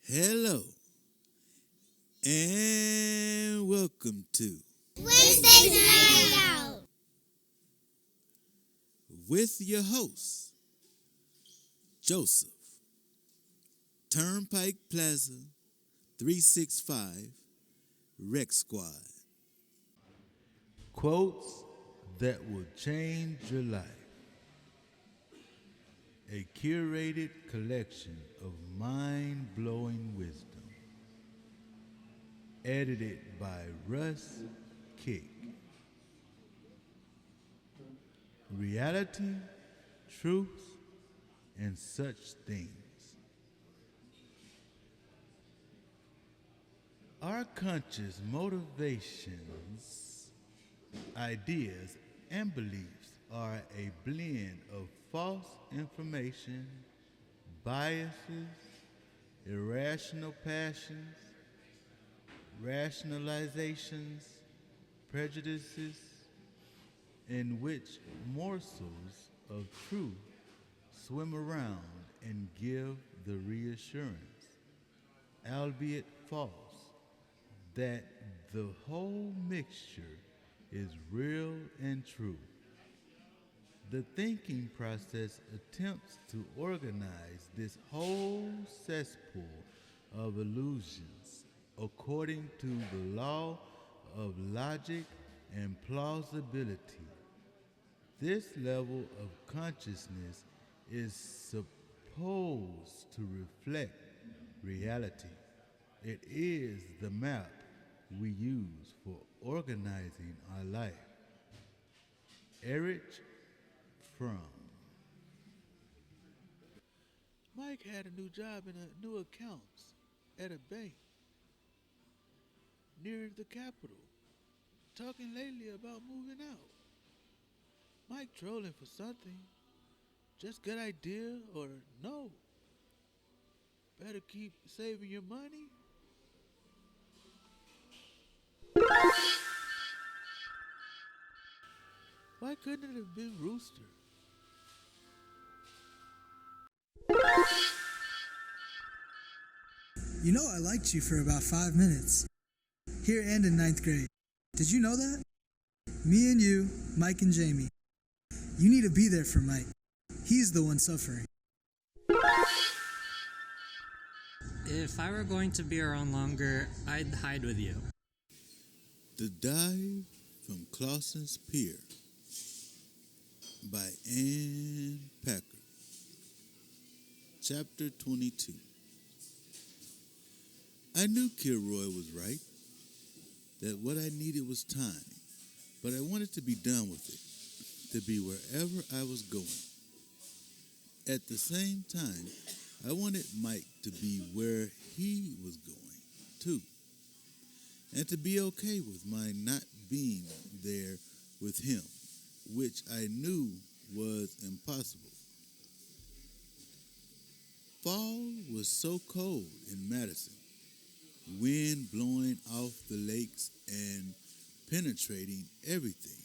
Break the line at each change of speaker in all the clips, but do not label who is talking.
Hello, and welcome to
Wednesday's Night Out.
with your host, Joseph, Turnpike Plaza 365 Rec Squad.
Quotes that will change your life. A curated collection of mind-blowing wisdom. Edited by Russ Kick. Reality, truth, and such things. Our conscious motivations, ideas, and beliefs are a blend of false information, biases, irrational passions, rationalizations, prejudices, in which morsels of truth swim around and give the reassurance, albeit false, that the whole mixture is real and true. The thinking process attempts to organize this whole cesspool of illusions according to the law of logic and plausibility. This level of consciousness is supposed to reflect reality. It is the map we use for organizing our life. Eric Fromm.
Mike had a new job in a new accounts at a bank near the Capitol, talking lately about moving out. Mike trolling for something. Just good idea or no? Better keep saving your money? Why couldn't it have been Rooster?
You know I liked you for about 5 minutes. Here and in ninth grade. Did you know that? Me and you, Mike and Jamie. You need to be there for Mike. He's the one suffering.
If I were going to be around longer, I'd hide with you.
The Dive from Clausen's Pier by Ann Packer. Chapter 22. I knew Kilroy was right, that what I needed was time, but I wanted to be done with it, to be wherever I was going. At the same time, I wanted Mike to be where he was going, too, and to be okay with my not being there with him, which I knew was impossible. Fall was so cold in Madison, wind blowing off the lakes and penetrating everything.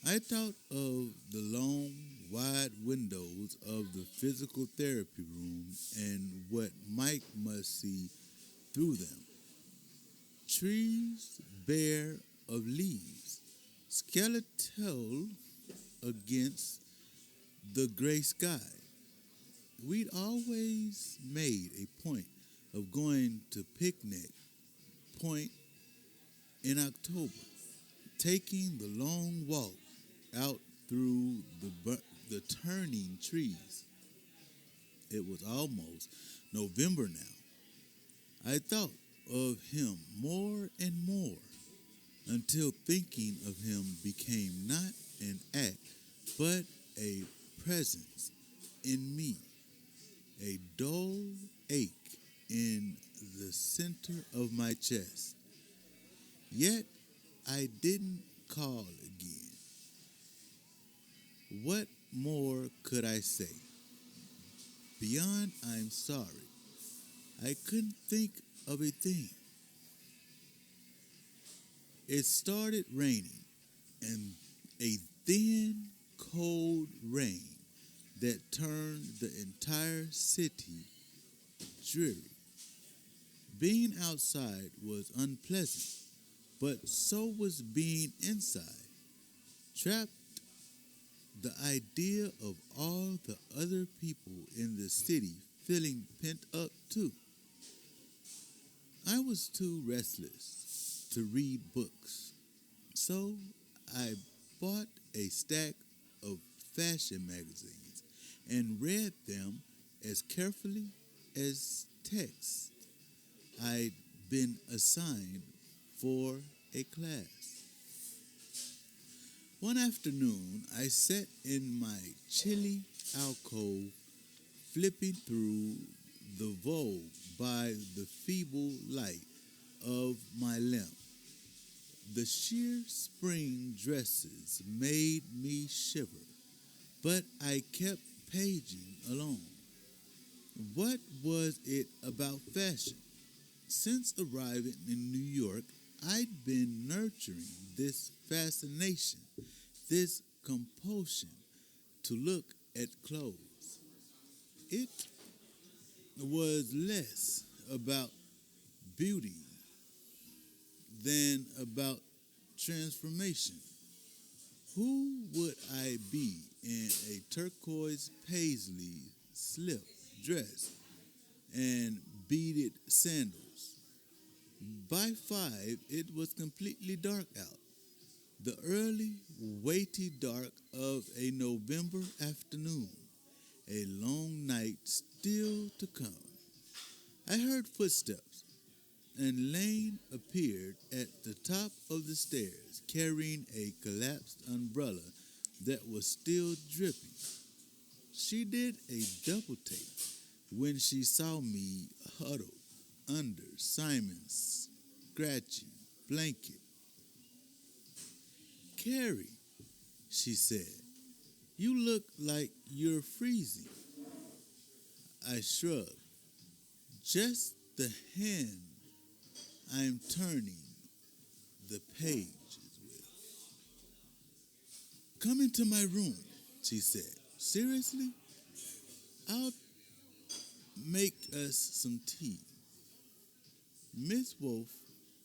I thought of the long, wide windows of the physical therapy room and what Mike must see through them. Trees bare of leaves, skeletal against the gray sky. We'd always made a point of going to Picnic Point in October, taking the long walk out through the turning trees. It was almost November now. I thought of him more and more until thinking of him became not an act, but a presence in me, a dull ache in the center of my chest. Yet I didn't call again. What more could I say? Beyond I'm sorry, I couldn't think of a thing. It started raining, and a thin, cold rain that turned the entire city dreary. Being outside was unpleasant, but so was being inside. Trapped, the idea of all the other people in the city feeling pent up too. I was too restless to read books, so I bought a stack of fashion magazines and read them as carefully as texts I'd been assigned for a class. One afternoon, I sat in my chilly alcove flipping through the Vogue by the feeble light of my lamp. The sheer spring dresses made me shiver, but I kept paging along. What was it about fashion? Since arriving in New York, I'd been nurturing this fascination, this compulsion to look at clothes. It was less about beauty than about transformation. Who would I be in a turquoise paisley slip dress and beaded sandals? By 5, it was completely dark out. The early, weighty dark of a November afternoon. A long night still to come. I heard footsteps, and Lane appeared at the top of the stairs carrying a collapsed umbrella that was still dripping. She did a double take when she saw me huddled under Simon's scratchy blanket. "Carrie," she said, "you look like you're freezing." I shrugged. "Just the hand I'm turning the pages with." "Come into my room," she said. "Seriously? I'll make us some tea." Miss Wolf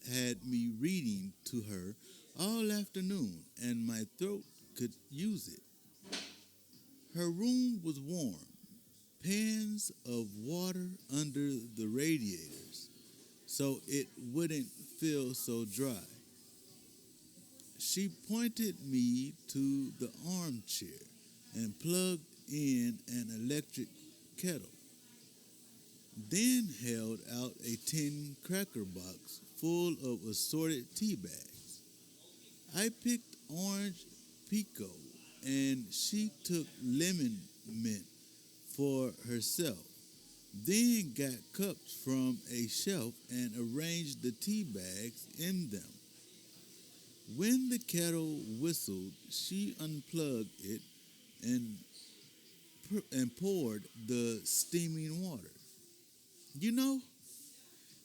had me reading to her all afternoon, and my throat could use it. Her room was warm, pans of water under the radiators, so it wouldn't feel so dry. She pointed me to the armchair and plugged in an electric kettle, then held out a tin cracker box full of assorted tea bags. I picked orange pico, and she took lemon mint for herself, then got cups from a shelf and arranged the tea bags in them. When the kettle whistled, she unplugged it and poured the steaming water. "You know,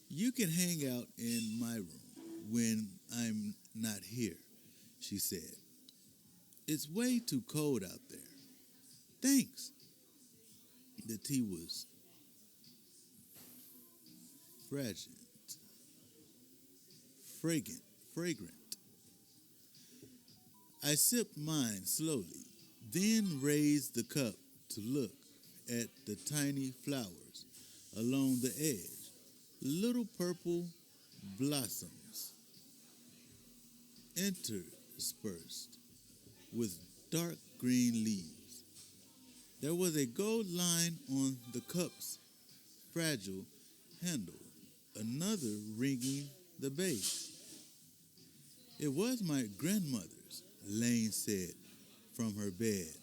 you can hang out in my room when I'm not here," she said. "It's way too cold out there." "Thanks." The tea was fragrant. I sipped mine slowly, then raised the cup to look at the tiny flowers along the edge, little purple blossoms interspersed with dark green leaves. There was a gold line on the cup's fragile handle, another ringing the base. "It was my grandmother's," Lane said from her bed,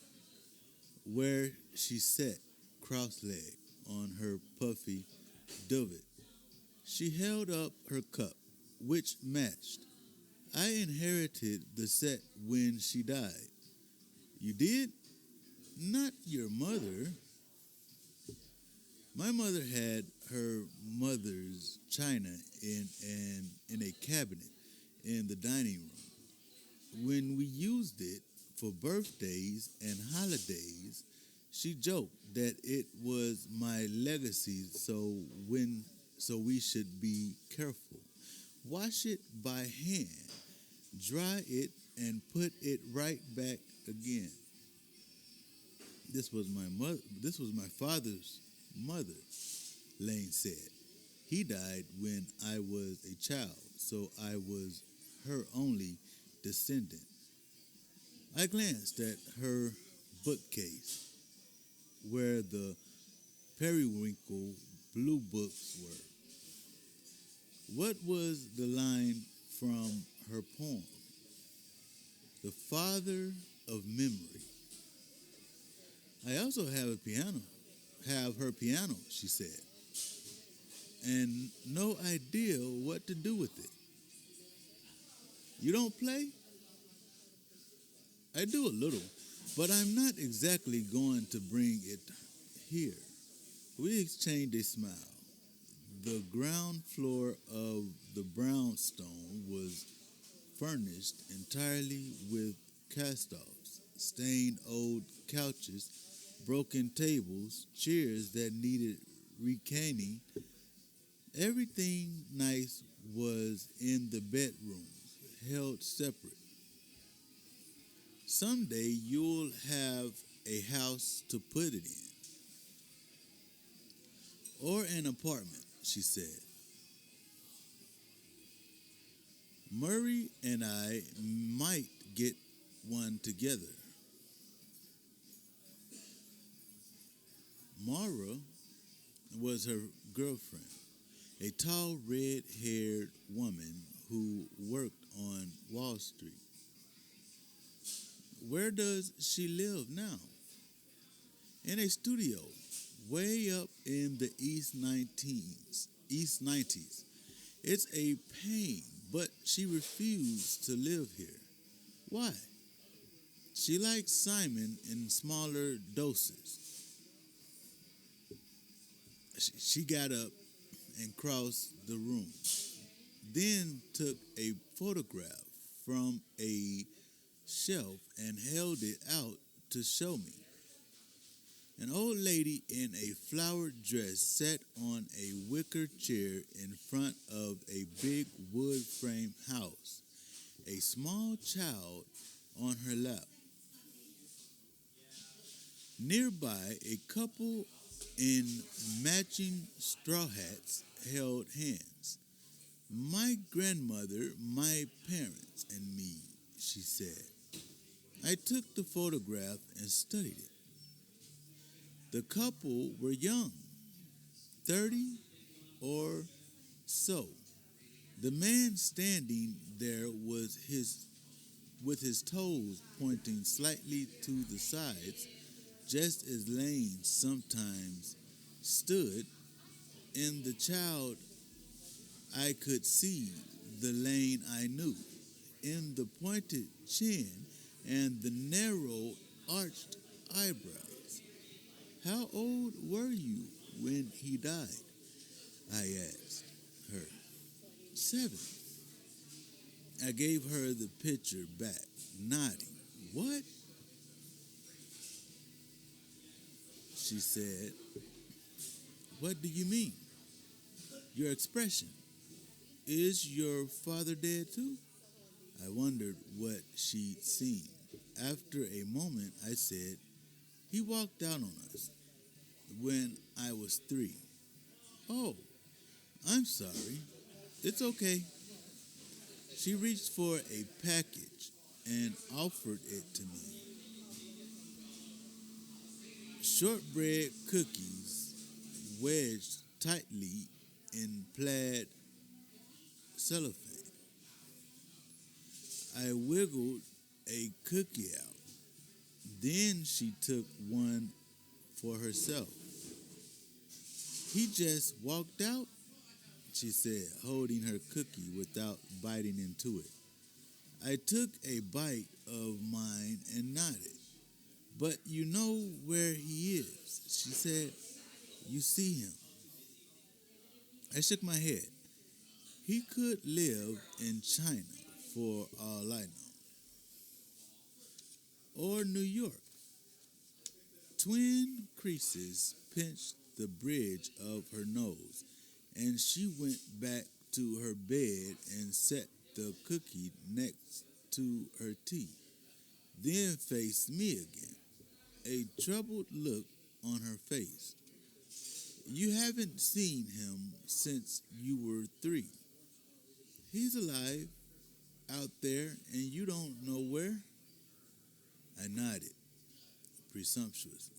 where she sat cross-legged on her puffy duvet. She held up her cup, which matched. "I inherited the set when she died." "You did?" "Not your mother." "My mother had her mother's china in a cabinet in the dining room. When we used it for birthdays and holidays, she joked that it was my legacy, so so we should be careful. Wash it by hand, dry it, and put it right back again. This was my father's mother, Lane said. He died when I was a child, so I was her only descendant. I glanced at her bookcase, where the periwinkle blue books were. What was the line from her poem? The father of memory. I also have her piano, she said, and no idea what to do with it. You don't play? I do a little, but I'm not exactly going to bring it here. We exchanged a smile. The ground floor of the brownstone was furnished entirely with cast-offs, stained old couches, broken tables, chairs that needed recaning. Everything nice was in the bedrooms, held separate. Someday you'll have a house to put it in. Or an apartment, she said. Murray and I might get one together. Mara was her girlfriend, a tall, red-haired woman who worked on Wall Street. Where does she live now? In a studio, way up in the East 90s. It's a pain, but she refused to live here. Why? She likes Simon in smaller doses. She got up and crossed the room, then took a photograph from a shelf and held it out to show me. An old lady in a flowered dress sat on a wicker chair in front of a big wood frame house, a small child on her lap. Nearby, a couple in matching straw hats held hands. My grandmother, my parents, and me, she said. I took the photograph and studied it. The couple were young, 30 or so. The man standing there was with his toes pointing slightly to the sides, just as Lane sometimes stood. In the child, I could see the Lane I knew, in the pointed chin and the narrow arched eyebrows. How old were you when he died? I asked her. 7. I gave her the picture back, nodding. What? She said. What do you mean? Your expression. Is your father dead too? I wondered what she'd seen. After a moment, I said, he walked out on us when I was 3. Oh, I'm sorry. It's okay. She reached for a package and offered it to me. Shortbread cookies wedged tightly in plaid cellophane. I wiggled a cookie out. Then she took one for herself. He just walked out, she said, holding her cookie without biting into it. I took a bite of mine and nodded. But you know where he is, she said. You see him. I shook my head. He could live in China for all I know. Or New York. Twin creases pinched the bridge of her nose. and she went back to her bed and set the cookie next to her tea, then faced me again, a troubled look on her face. You haven't seen him since you were 3. He's alive out there and you don't know where? I nodded, presumptuously.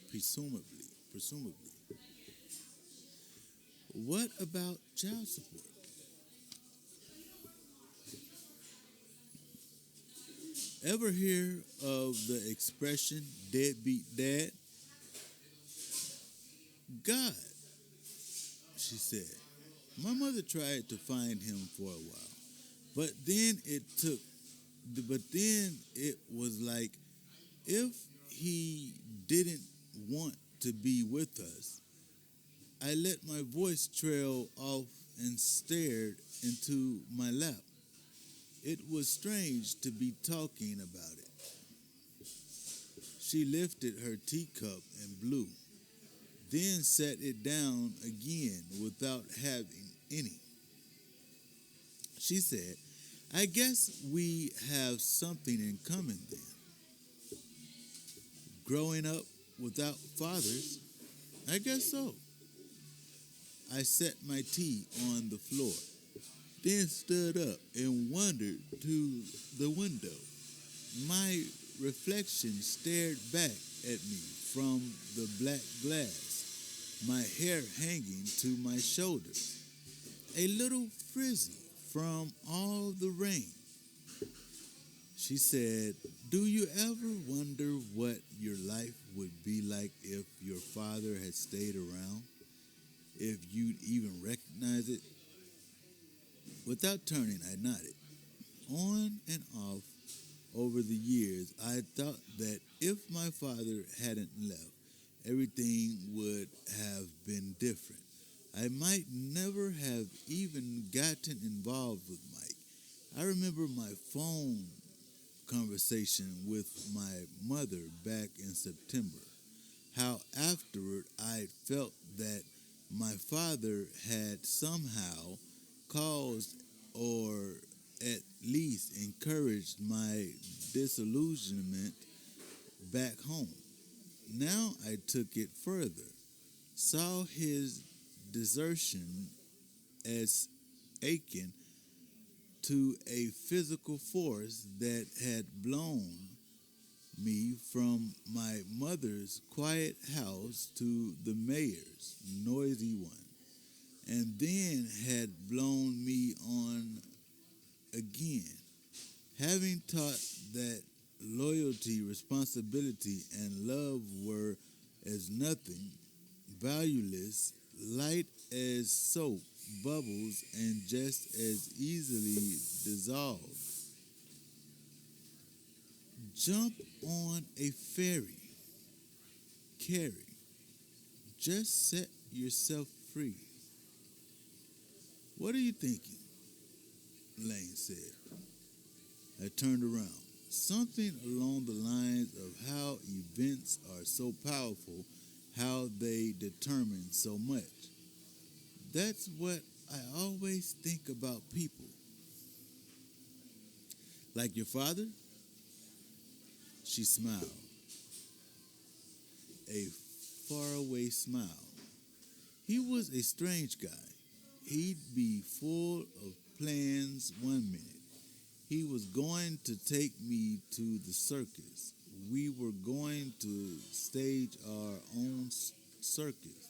Presumably. What about child support? Ever hear of the expression deadbeat dad? God, she said. My mother tried to find him for a while, but then it was like if he didn't want to be with us. I let my voice trail off and stared into my lap. It was strange to be talking about it. She lifted her teacup and blew, then set it down again without having any. She said, I guess we have something in common then. Growing up without fathers, I guess so. I set my tea on the floor, then stood up and wandered to the window. My reflection stared back at me from the black glass, my hair hanging to my shoulders, a little frizzy from all the rain. She said, do you ever wonder what your life would be like if your father had stayed around? If you'd even recognize it? Without turning, I nodded. On and off over the years, I thought that if my father hadn't left, everything would have been different. I might never have even gotten involved with Mike. I remember my phone conversation with my mother back in September, how afterward I felt that my father had somehow caused or at least encouraged my disillusionment back home. Now I took it further, saw his desertion as akin to a physical force that had blown me from my mother's quiet house to the mayor's noisy one, and then had blown me on again. Having taught that loyalty, responsibility, and love were as nothing, valueless, light as soap, bubbles, and just as easily dissolved. Jump on a ferry. Carry. Just set yourself free. What are you thinking? Lane said. I turned around. Something along the lines of how events are so powerful, how they determine so much. That's what I always think about people. Like your father? She smiled. A faraway smile. He was a strange guy. He'd be full of plans one minute. He was going to take me to the circus. We were going to stage our own circus.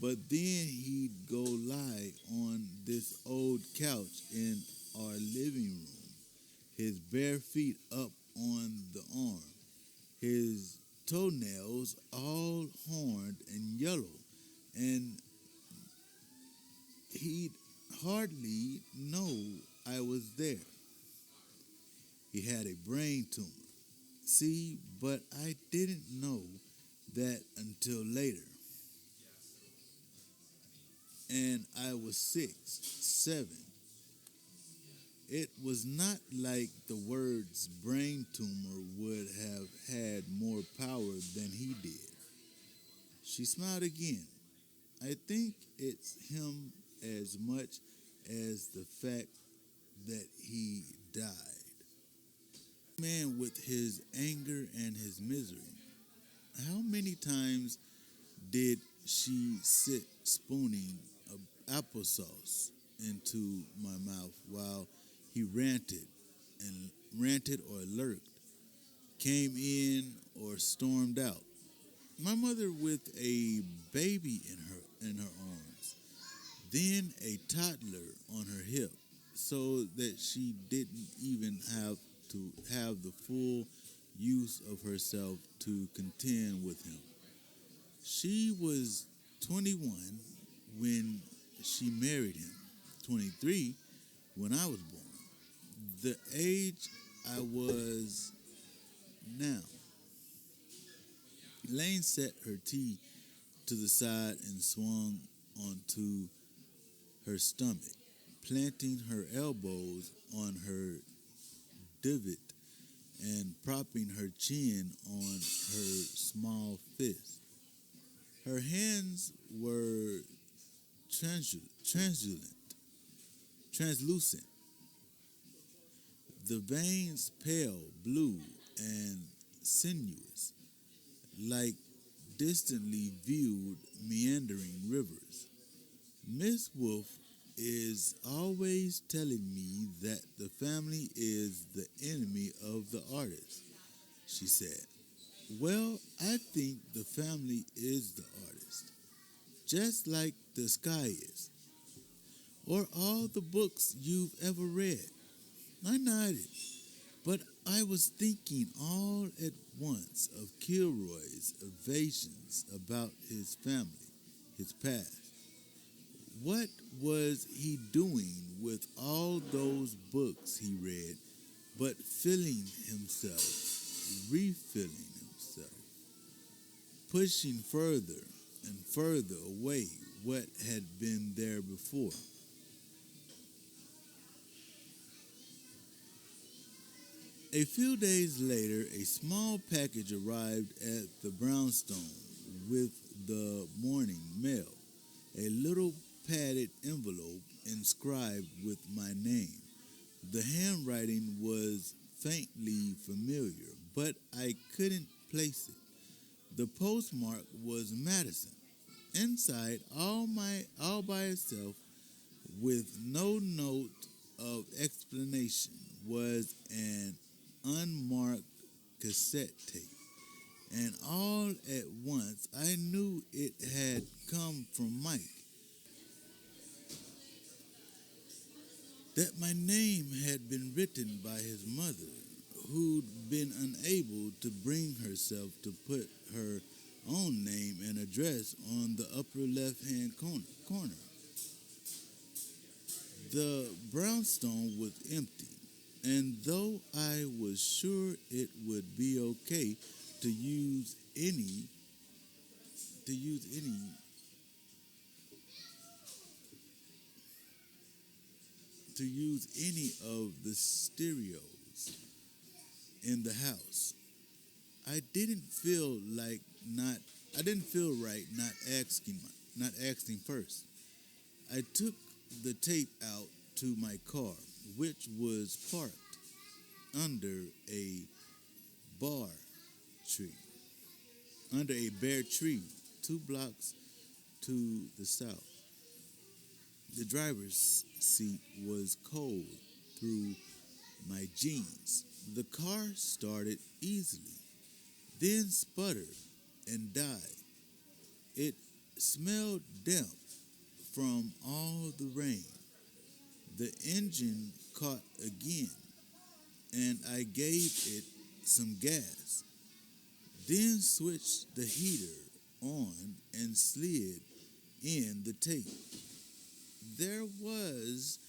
But then he'd go lie on this old couch in our living room, his bare feet up on the arm, his toenails all horned and yellow, and he'd hardly know I was there. He had a brain tumor. See, but I didn't know that until later. And I was 6, 7. It was not like the words brain tumor would have had more power than he did. She smiled again. I think it's him as much as the fact that he died. Man with his anger and his misery. How many times did she sit spooning applesauce into my mouth while he ranted or lurked, came in or stormed out? My mother with a baby in her arms, then a toddler on her hip, so that she didn't even have to have the full use of herself to contend with him. She was 21 when she married him, 23 when I was born, the age I was now. Lane set her tea to the side and swung onto her stomach, planting her elbows on her divot and propping her chin on her small fist. Her hands were translucent, the veins pale blue and sinuous, like distantly viewed meandering rivers. Miss Wolf is always telling me that the family is the enemy of the artist, she said. Well, I think the family is the artist, just like the sky is, or all the books you've ever read. I nodded, but I was thinking all at once of Kilroy's evasions about his family, his past. What was he doing with all those books he read, but filling himself, refilling himself, pushing further and further away what had been there before? A few days later, a small package arrived at the brownstone with the morning mail, a little padded envelope inscribed with my name. The handwriting was faintly familiar, but I couldn't place it. The postmark was Madison. Inside, all by itself, with no note of explanation, was an unmarked cassette tape. And all at once, I knew it had come from Mike. That my name had been written by his mother, who'd been unable to bring herself to put her own name and address on the upper left-hand corner. The brownstone was empty, and though I was sure it would be okay to use any of the stereos in the house, I didn't feel right not asking first. I took the tape out to my car, which was parked under a bare tree 2 blocks to the south. The driver's seat was cold through my jeans. The car started easily, then sputtered and died. It smelled damp from all the rain. The engine caught again, and I gave it some gas, then switched the heater on and slid in the tape. There was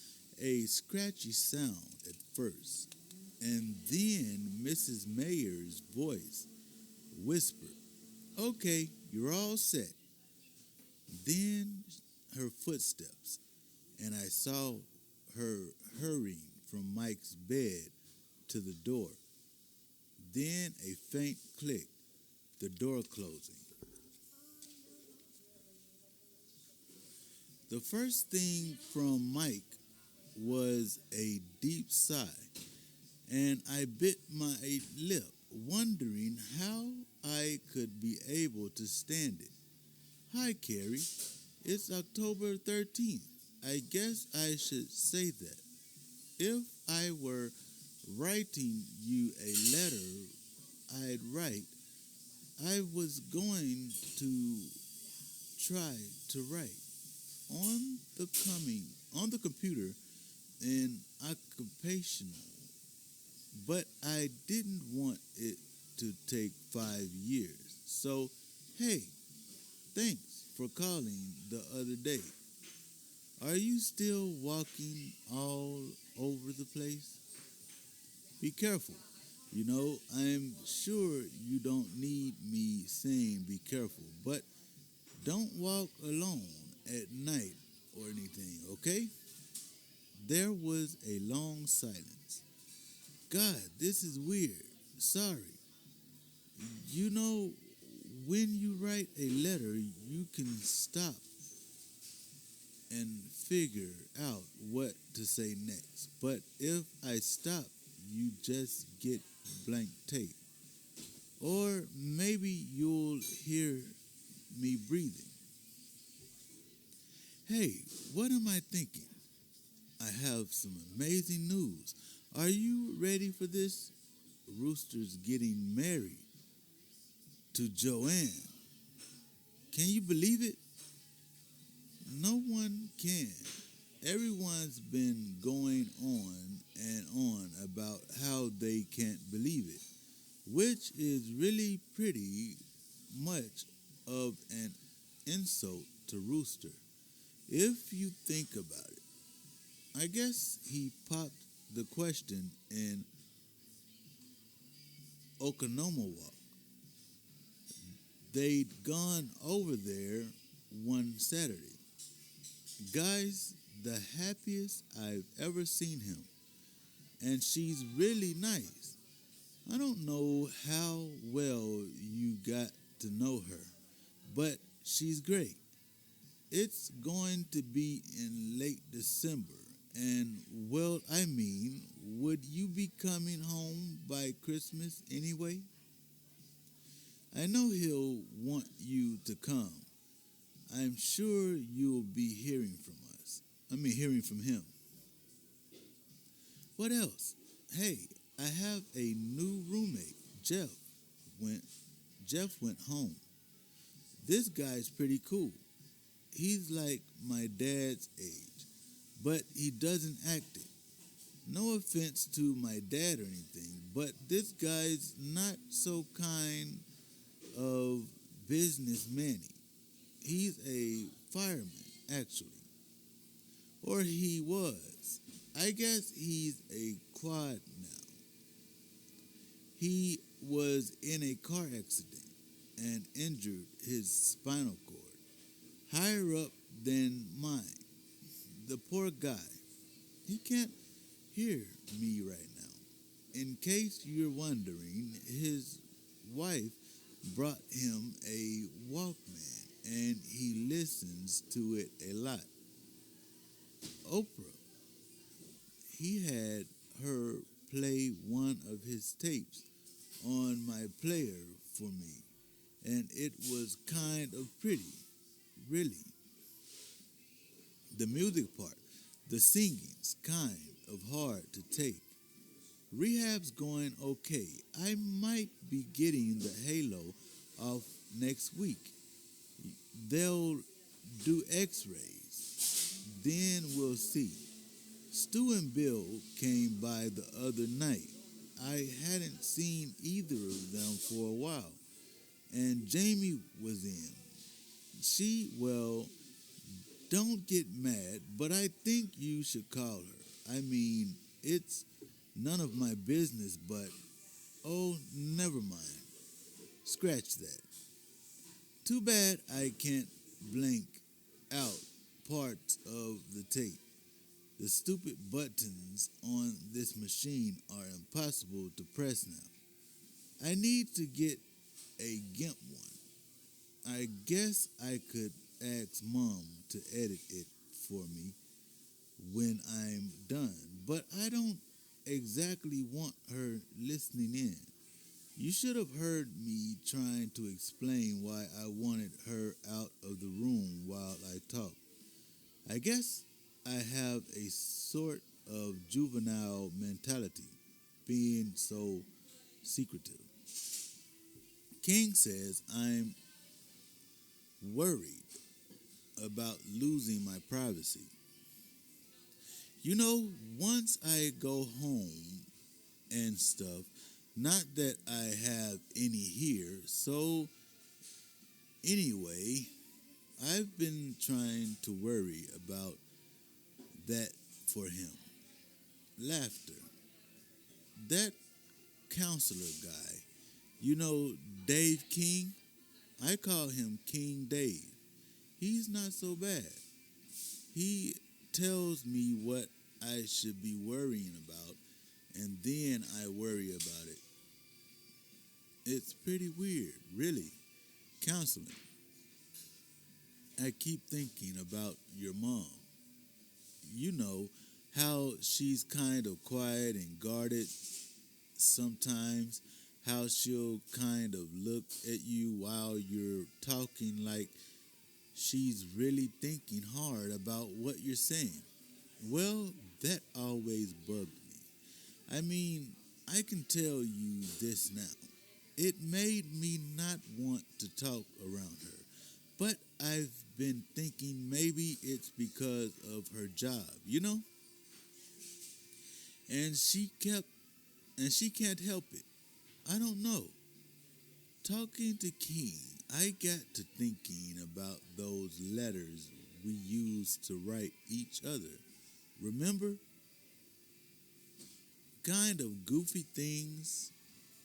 a scratchy sound at first, and then Mrs. Mayer's voice whispered, "Okay, you're all set." Then her footsteps, and I saw her hurrying from Mike's bed to the door. Then a faint click, the door closing. The first thing from Mike was a deep sigh, and I bit my lip, wondering how I could be able to stand it. Hi, Carrie. It's October 13th. I guess I should say that. If I were writing you a letter I'd write, I was going to try to write on the computer in occupational, but I didn't want it to take 5 years. So, hey, thanks for calling the other day. Are you still walking all over the place? Be careful. You know, I'm sure you don't need me saying be careful, but don't walk alone at night or anything, okay? There was a long silence. God, this is weird. Sorry. You know, when you write a letter, you can stop and figure out what to say next. But if I stop, you just get blank tape. Or maybe you'll hear me breathing. Hey, what am I thinking? I have some amazing news. Are you ready for this? Rooster's getting married to Joanne. Can you believe it? No one can. Everyone's been going on and on about how they can't believe it, which is really pretty much of an insult to Rooster, if you think about it. I guess he popped the question in Oconomowoc. They'd gone over there one Saturday. Guy's the happiest I've ever seen him, and she's really nice. I don't know how well you got to know her, but she's great. It's going to be in late December, and well, I mean, would you be coming home by Christmas anyway? I know he'll want you to come. I'm sure you'll be hearing from him. What else? Hey, I have a new roommate, Jeff. Jeff went home. This guy's pretty cool. He's like my dad's age, but he doesn't act it. No offense to my dad or anything, but this guy's not so kind of businessman-y. He's a fireman, actually. Or he was. I guess he's a quad now. He was in a car accident and injured his spinal cord. Higher up than mine. The poor guy. He can't hear me right now. In case you're wondering, his wife brought him a Walkman, and he listens to it a lot. Oprah, he had her play one of his tapes on my player for me, and it was kind of pretty, really. The music part, the singing's kind of hard to take. Rehab's going okay. I might be getting the halo off next week. They'll do x-rays. Then we'll see. Stu and Bill came by the other night. I hadn't seen either of them for a while. And Jamie was in. Don't get mad, but I think you should call her. I mean, it's none of my business, but, oh, never mind. Scratch that. Too bad I can't blank out parts of the tape. The stupid buttons on this machine are impossible to press now. I need to get a GIMP one. I guess I could ask Mom to edit it for me when I'm done, but I don't exactly want her listening in. You should have heard me trying to explain why I wanted her out of the room while I talked. I guess I have a sort of juvenile mentality, being so secretive. King says I'm worried about losing my privacy. You know, once I go home and stuff, not that I have any here, so anyway, I've been trying to worry about that for him. Laughter. That counselor guy, you know, Dave King? I call him King Dave. He's not so bad. He tells me what I should be worrying about, and then I worry about it. It's pretty weird, really. Counseling. I keep thinking about your mom. You know how she's kind of quiet and guarded sometimes, how she'll kind of look at you while you're talking like she's really thinking hard about what you're saying. Well, that always bugged me. I mean, I can tell you this now. It made me not want to talk around her. But I've been thinking maybe it's because of her job, you know? And she can't help it. I don't know. Talking to King, I got to thinking about those letters we used to write each other. Remember? Kind of goofy things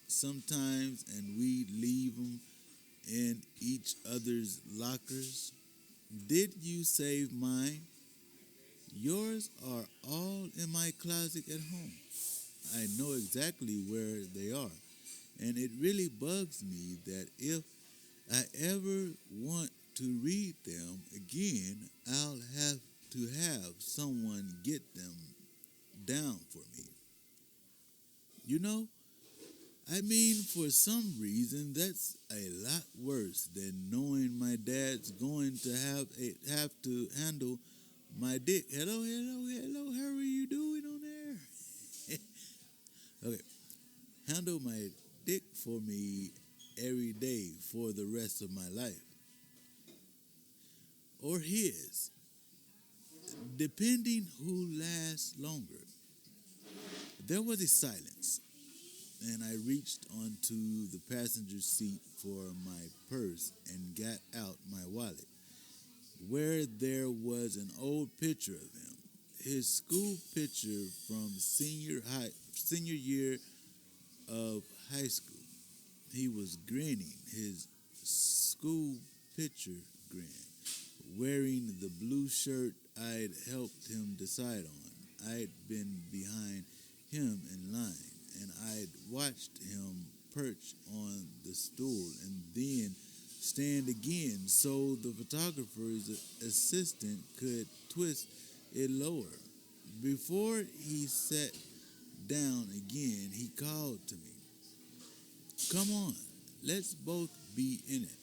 sometimes, and we'd leave them in each other's lockers. Did you save mine? Yours are all in my closet at home. I know exactly where they are. And it really bugs me that if I ever want to read them again, I'll have to have someone get them down for me. You know, I mean, for some reason, that's a lot worse than knowing my dad's going to have to handle my dick. Hello, how are you doing on there? Okay, handle my dick for me every day for the rest of my life. Or his, depending who lasts longer. There was a silence, and I reached onto the passenger seat for my purse and got out my wallet, where there was an old picture of him, his school picture from senior year of high school. He was grinning, his school picture grin, wearing the blue shirt I'd helped him decide on. I'd been behind him in line, and I'd watched him perch on the stool and then stand again so the photographer's assistant could twist it lower. Before he sat down again, he called to me, "Come on, let's both be in it."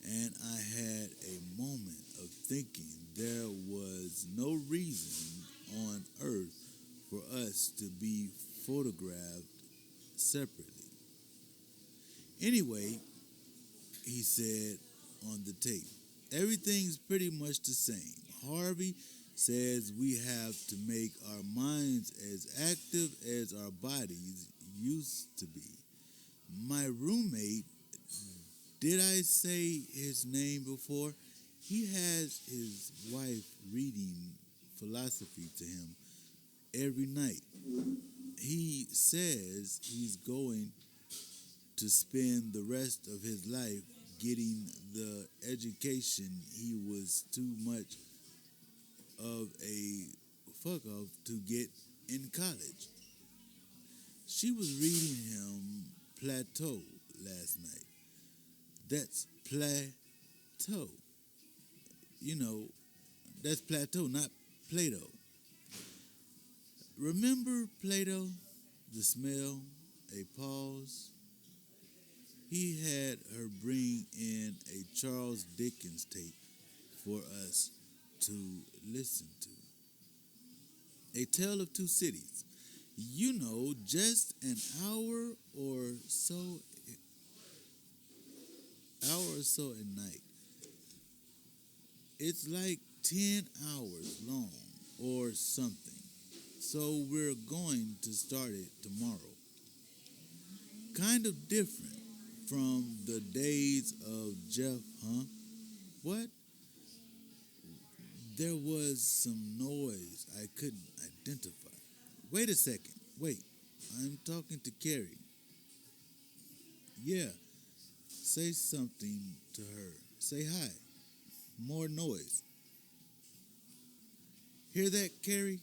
And I had a moment of thinking there was no reason on earth for us to be photographed separately. Anyway, he said on the tape, everything's pretty much the same. Harvey says we have to make our minds as active as our bodies used to be. My roommate, did I say his name before? He has his wife reading philosophy to him every night. He says he's going to spend the rest of his life getting the education he was too much of a fuck off to get in college. She was reading him Plato last night. That's Plato. You know, That's Plateau, not Plato. Remember Plato? The smell, a pause. He had her bring in a Charles Dickens tape for us to listen to. A Tale of Two Cities. You know, just an hour or so at night. It's like 10 hours long or something. So we're going to start it tomorrow. Kind of different from the days of Jeff, huh? What? There was some noise I couldn't identify. Wait a second. Wait. I'm talking to Carrie. Yeah. Say something to her. Say hi. More noise. Hear that, Carrie?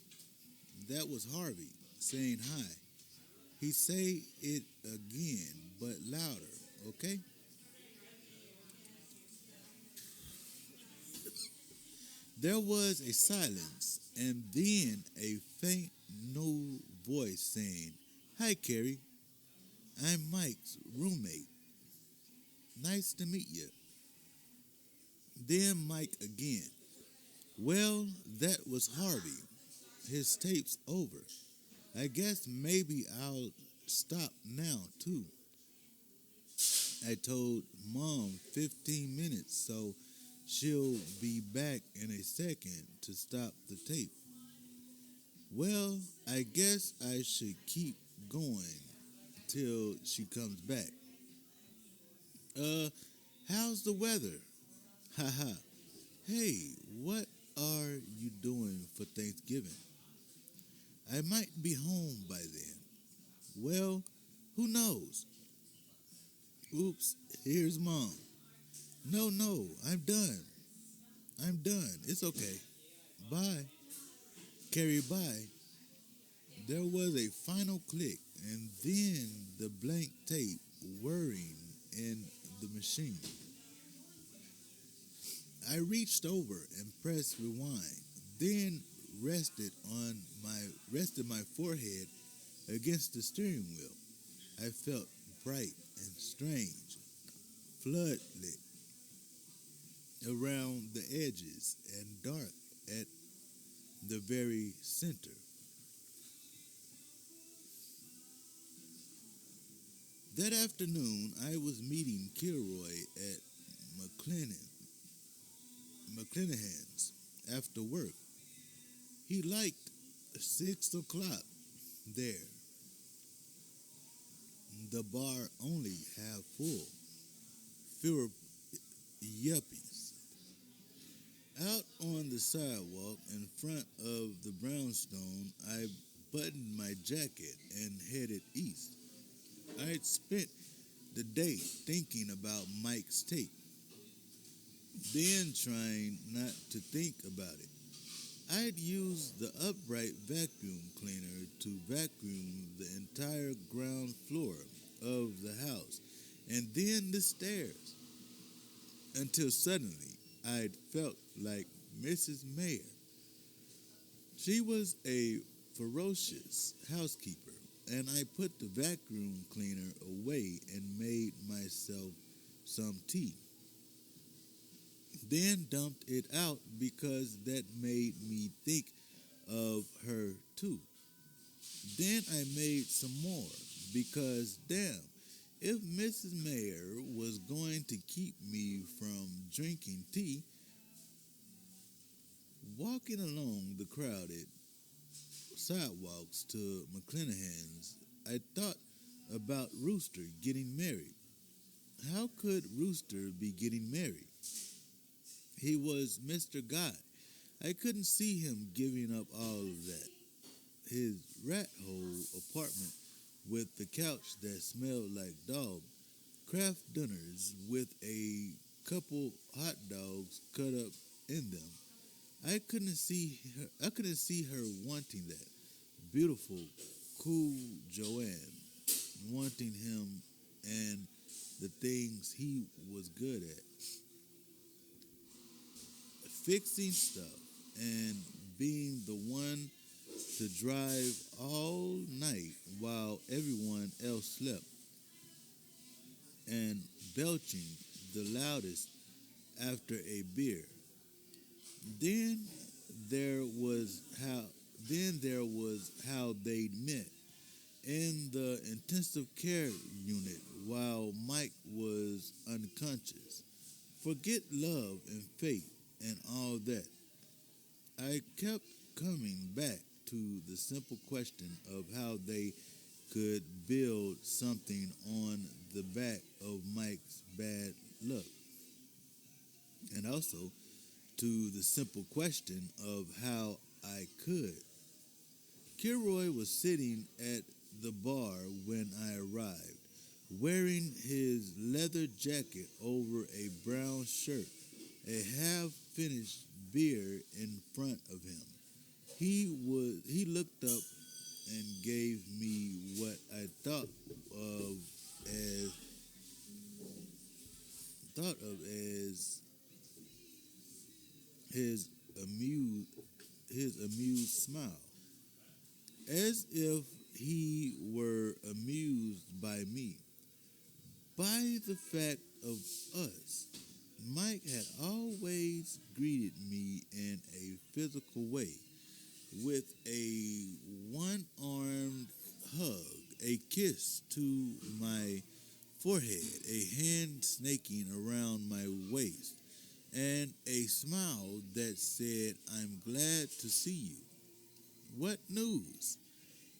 That was Harvey saying hi. He say it again, but louder, okay? There was a silence, and then a faint new voice saying, "Hi, Carrie. I'm Mike's roommate. Nice to meet you." Then Mike again. "Well, that was Harvey. His tape's over. I guess maybe I'll stop now, too. I told Mom 15 minutes, so she'll be back in a second to stop the tape. Well, I guess I should keep going till she comes back. How's the weather? Haha. Hey, what are you doing for Thanksgiving? I might be home by then. Well, who knows? Oops, here's Mom. No, I'm done. It's okay. Bye. Carrie, bye. There was a final click, and then the blank tape whirring in the machine. I reached over and pressed rewind, then rested my forehead against the steering wheel. I felt bright and strange, floodlit around the edges and dark at the very center. That afternoon, I was meeting Kilroy at McClanahan's after work. He liked 6 o'clock there. The bar only half full. Fewer yuppies. Out on the sidewalk in front of the brownstone, I buttoned my jacket and headed east. I'd spent the day thinking about Mike's tape, then trying not to think about it. I'd used the upright vacuum cleaner to vacuum the entire ground floor of the house and then the stairs until suddenly I'd felt like Mrs. Mayer. She was a ferocious housekeeper, and I put the vacuum cleaner away and made myself some tea. Then dumped it out because that made me think of her too. Then I made some more because, damn, if Mrs. Mayer was going to keep me from drinking tea, walking along the crowded sidewalks to McClanahan's, I thought about Rooster getting married. How could Rooster be getting married? He was Mr. Guy. I couldn't see him giving up all of that. His rat hole apartment with the couch that smelled like dog, craft dinners with a couple hot dogs cut up in them. I couldn't see her wanting that. Beautiful, cool Joanne wanting him and the things he was good at. Fixing stuff, and being the one to drive all night while everyone else slept, and belching the loudest after a beer. Then there was how there was how they met in the intensive care unit while Mike was unconscious. Forget love and faith and all that. I kept coming back to the simple question of how they could build something on the back of Mike's bad luck. And also to the simple question of how I could. Kilroy was sitting at the bar when I arrived, wearing his leather jacket over a brown shirt, a half-finished beer in front of him. He looked up and gave me what I thought of as his amused smile, as if he were amused by me, by the fact of us. Mike had always greeted me in a physical way, with a one-armed hug, a kiss to my forehead, a hand snaking around my waist, and a smile that said, "I'm glad to see you." "What news?"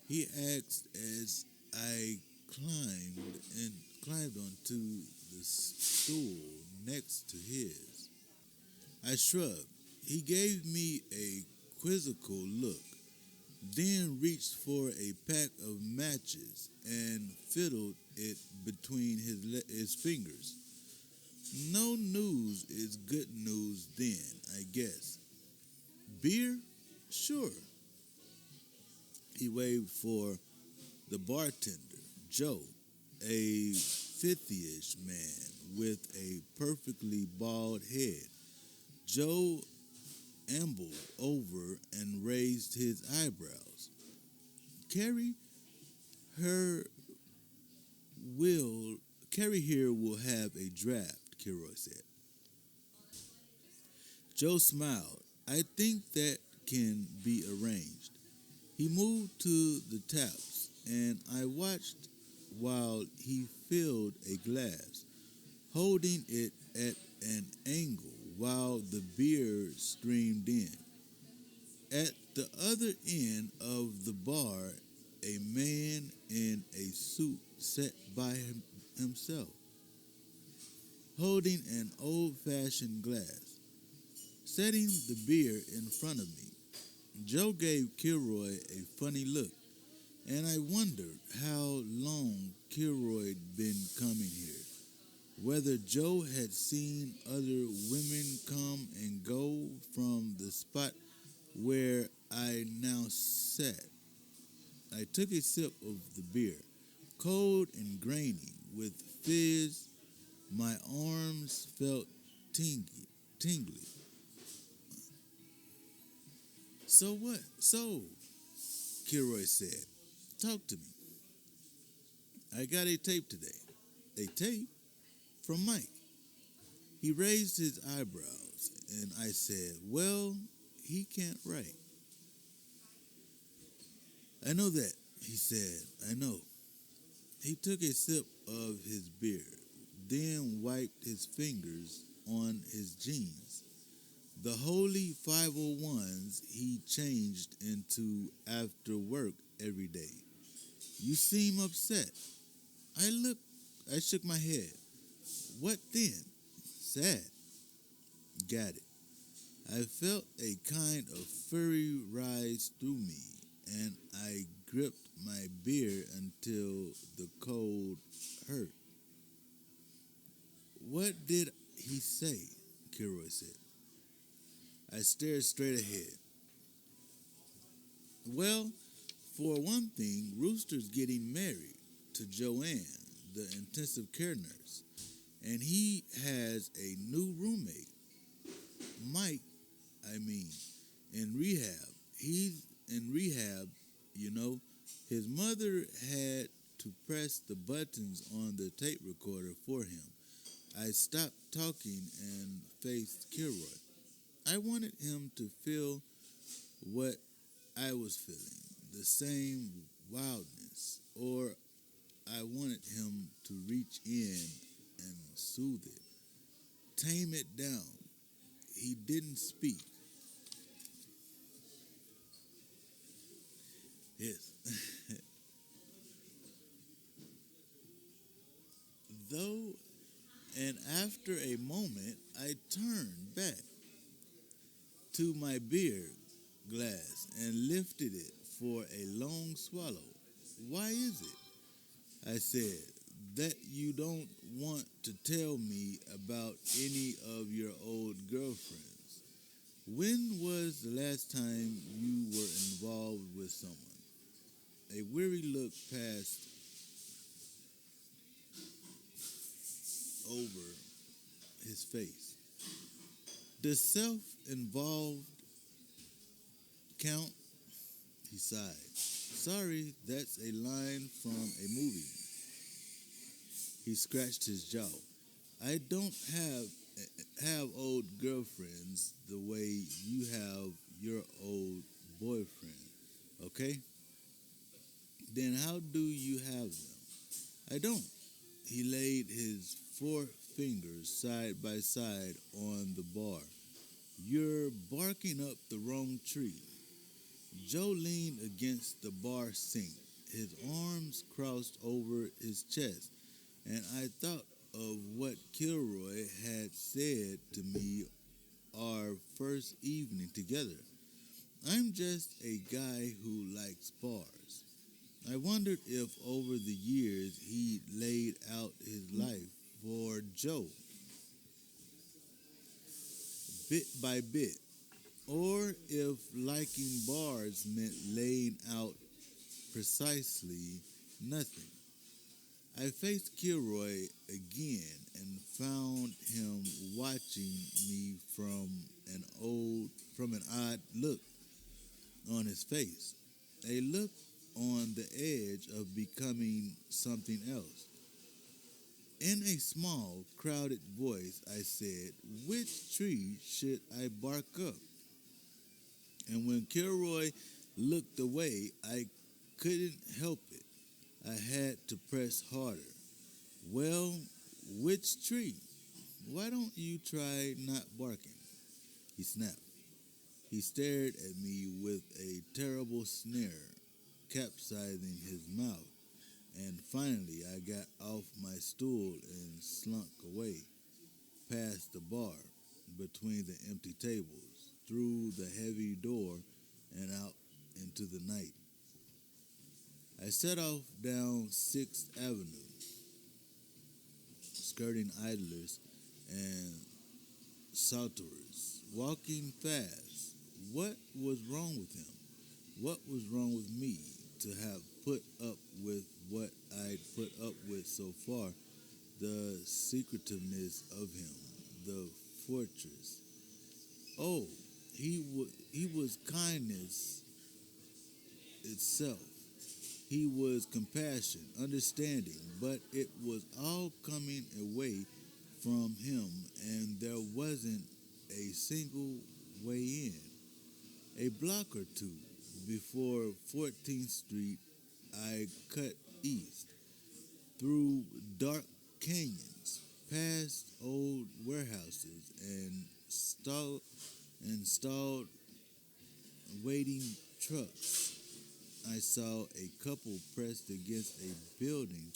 he asked as I climbed onto the stool next to his. I shrugged. He gave me a quizzical look, then reached for a pack of matches and fiddled it between his fingers. No news is good news then, I guess. Beer? Sure. He waved for the bartender, Joe, a 50-ish man with a perfectly bald head. Joe ambled over and raised his eyebrows. Carrie here will have a draft, Kilroy said. Joe smiled. I think that can be arranged. He moved to the taps, and I watched while he filled a glass, holding it at an angle while the beer streamed in. At the other end of the bar, a man in a suit sat by himself, holding an old-fashioned glass, setting the beer in front of me. Joe gave Kilroy a funny look, and I wondered how long Kilroy'd been coming here, whether Joe had seen other women come and go from the spot where I now sat. I took a sip of the beer, cold and grainy, with fizz. My arms felt tingly. So what? So, Kilroy said, talk to me. I got a tape today. A tape? From Mike. He raised his eyebrows, and I said, well, he can't write. I know that, he said. I know. He took a sip of his beer, then wiped his fingers on his jeans. The holy 501s he changed into after work every day. You seem upset. I shook my head. What then? Sad. Got it. I felt a kind of fury rise through me, and I gripped my beer until the cold hurt. What did he say? Kilroy said. I stared straight ahead. Well, for one thing, Rooster's getting married to Joanne, the intensive care nurse, and he has a new roommate. Mike, in rehab. He's in rehab, you know. His mother had to press the buttons on the tape recorder for him. I stopped talking and faced Kilroy. I wanted him to feel what I was feeling, the same wildness, or I wanted him to reach in and soothe it, tame it down. He didn't speak. Yes. Though, and after a moment, I turned back to my beer glass and lifted it for a long swallow. Why is it, I said, that you don't want to tell me about any of your old girlfriends? When was the last time you were involved with someone? A weary look passed over his face. Does self-involved count? He sighed. Sorry, that's a line from a movie. He scratched his jaw. I don't have old girlfriends the way you have your old boyfriend, okay? Then how do you have them? I don't. He laid his 4 fingers side by side on the bar. You're barking up the wrong tree. Joe leaned against the bar sink, his arms crossed over his chest, and I thought of what Kilroy had said to me our first evening together. I'm just a guy who likes bars. I wondered if over the years he laid out his life for Joe, bit by bit, or if liking bars meant laying out precisely nothing. I faced Kilroy again and found him watching me from an odd look on his face, a look on the edge of becoming something else. In a small, crowded voice, I said, which tree should I bark up? And when Kilroy looked away, I couldn't help it. I had to press harder. Well, which tree? Why don't you try not barking? He snapped. He stared at me with a terrible sneer, capsizing his mouth, and finally I got off my stool and slunk away, past the bar, between the empty tables, through the heavy door, and out into the night. I set off down 6th Avenue, skirting idlers and sauterers, walking fast. What was wrong with him? What was wrong with me to have put up with what I'd put up with so far? The secretiveness of him, the fortress. Oh, he was kindness itself. He was compassion, understanding, but it was all coming away from him, and there wasn't a single way in. A block or two before 14th Street, I cut east, through dark canyons, past old warehouses and stalled waiting trucks. I saw a couple pressed against a building,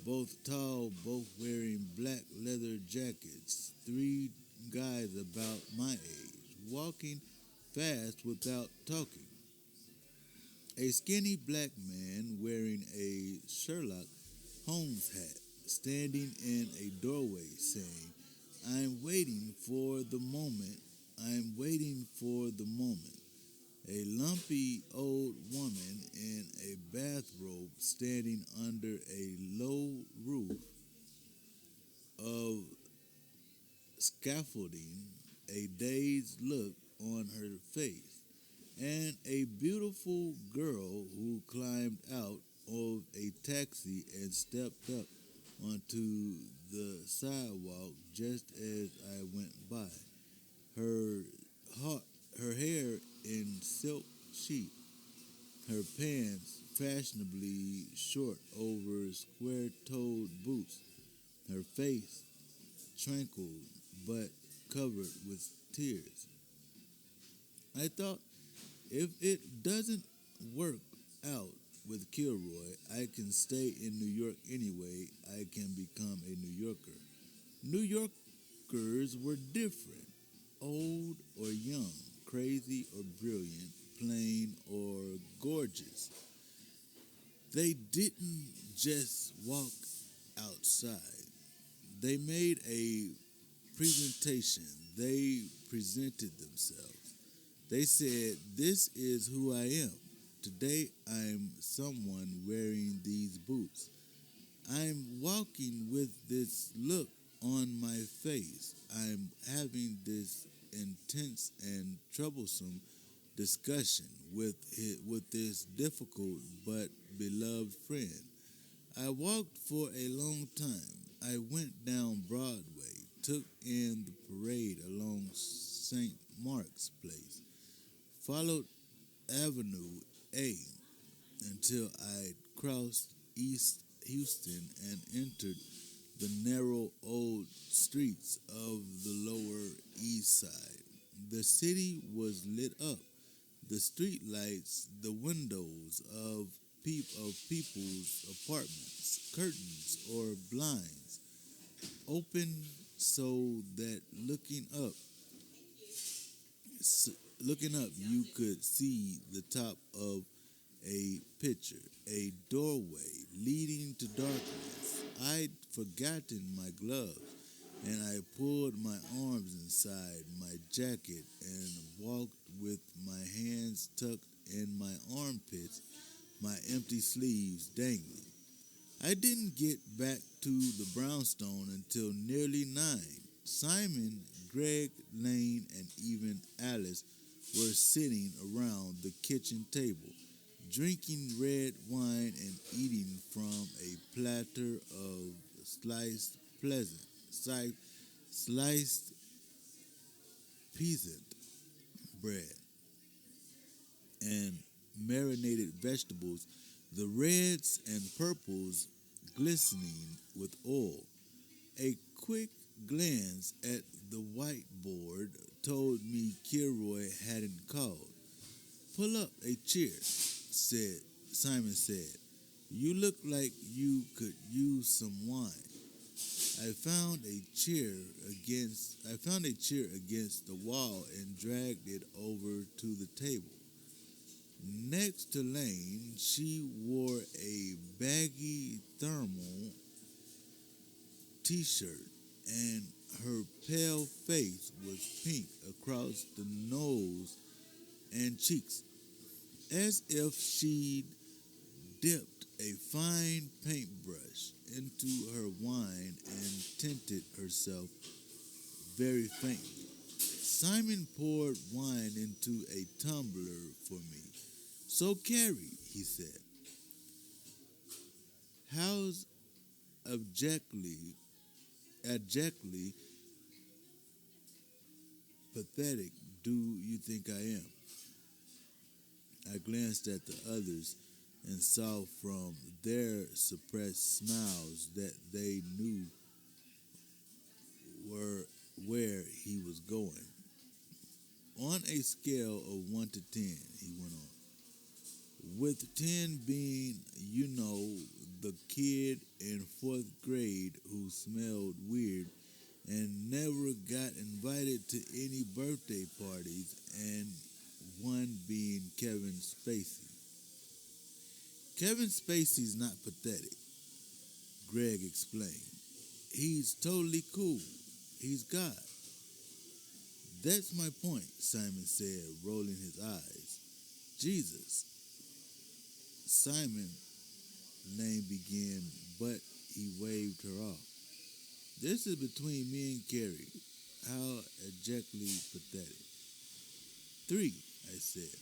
both tall, both wearing black leather jackets, 3 guys about my age, walking fast without talking. A skinny black man wearing a Sherlock Holmes hat, standing in a doorway saying, I'm waiting for the moment, I'm waiting for the moment. A lumpy old woman in a bathrobe standing under a low roof of scaffolding, a dazed look on her face. and a beautiful girl who climbed out of a taxi and stepped up onto the sidewalk just as I went by. Her her hair in silk sheet, her pants fashionably short over square-toed boots, her face tranquil but covered with tears. I thought, if it doesn't work out with Kilroy, I can stay in New York anyway. I can become a New Yorker. New Yorkers were different, old or young, crazy or brilliant, plain or gorgeous. They didn't just walk outside. They made a presentation. They presented themselves. They said, "This is who I am. Today I'm someone wearing these boots. I'm walking with this look on my face. I'm having this intense and troublesome discussion with this difficult but beloved friend. I walked for a long time. I went down Broadway, took in the parade along St. Mark's Place, followed Avenue A until I crossed East Houston and entered the narrow old streets of the Lower East Side. The city was lit up. The street lights, the windows of people's apartments, curtains or blinds, open so that looking up, you could see the top of a picture, a doorway leading to darkness. I'd forgotten my gloves, and I pulled my arms inside my jacket and walked with my hands tucked in my armpits, my empty sleeves dangling. I didn't get back to the brownstone until nearly 9. Simon, Greg, Lane, and even Alice were sitting around the kitchen table, drinking red wine and eating from a platter of sliced peasant bread and marinated vegetables, the reds and purples glistening with oil. A quick glance at the whiteboard told me Kilroy hadn't called. "Pull up a chair," Simon said. "You look like you could use some wine." I found a chair against the wall and dragged it over to the table. Next to Lane, she wore a baggy thermal t-shirt, and her pale face was pink across the nose and cheeks, as if she'd dipped a fine paintbrush into her wine and tinted herself very faintly. Simon poured wine into a tumbler for me. "So, Carrie," he said, "how abjectly pathetic do you think I am?" I glanced at the others and saw from their suppressed smiles that they knew where he was going. "On a scale of 1 to 10, he went on, with 10 being, the kid in 4th grade who smelled weird and never got invited to any birthday parties, and 1 being Kevin Spacey." "Kevin Spacey's not pathetic," Greg explained. "He's totally cool. He's God." "That's my point," Simon said, rolling his eyes. "Jesus." Simon, Lane began, but he waved her off. "This is between me and Carrie. How abjectly pathetic." 3, I said.